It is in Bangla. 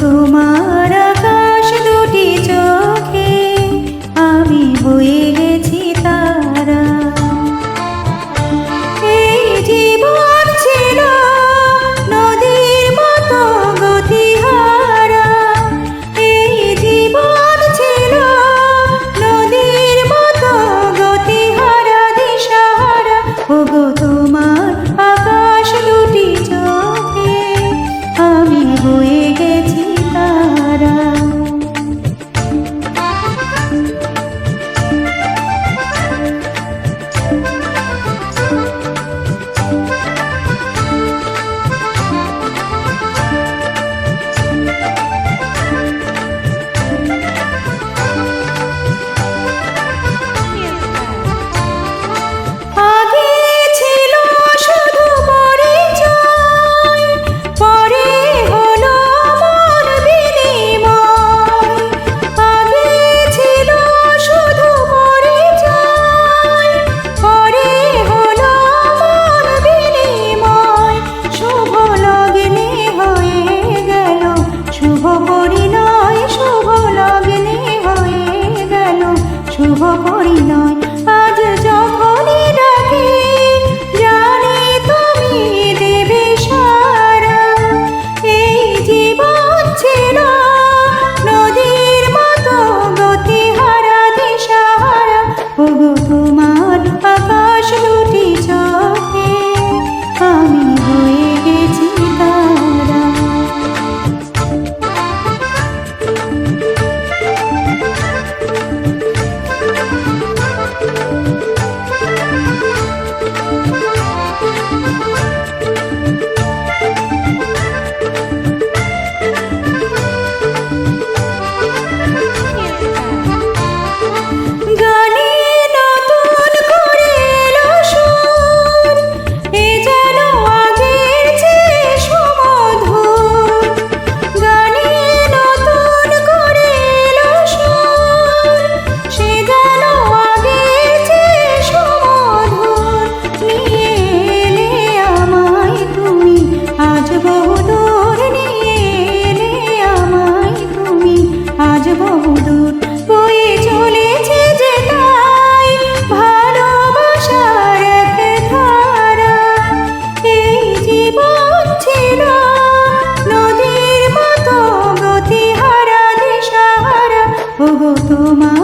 তোমার আকাশ দুটি চোখে আমি হয়ে গেছি তারা। এই জীবন ছিল নদীর মতো গতিহারা, এই জীবন ছিল নদীর মতো গতিহারা দিশাহারা। ওগো তোমার আকাশ দুটি চোখে আমি হয়ে গেছি তারা। শুভ পরিণয় আজ যখনই ডাকি জানি তুমি দেবে সারা। এই জীবন ছিল নদীর মতো গতিহারা দিশাহারা। ওগো তোমার আকাশ দুটি চোখে আমি হয়ে গেছি তারা। তোমার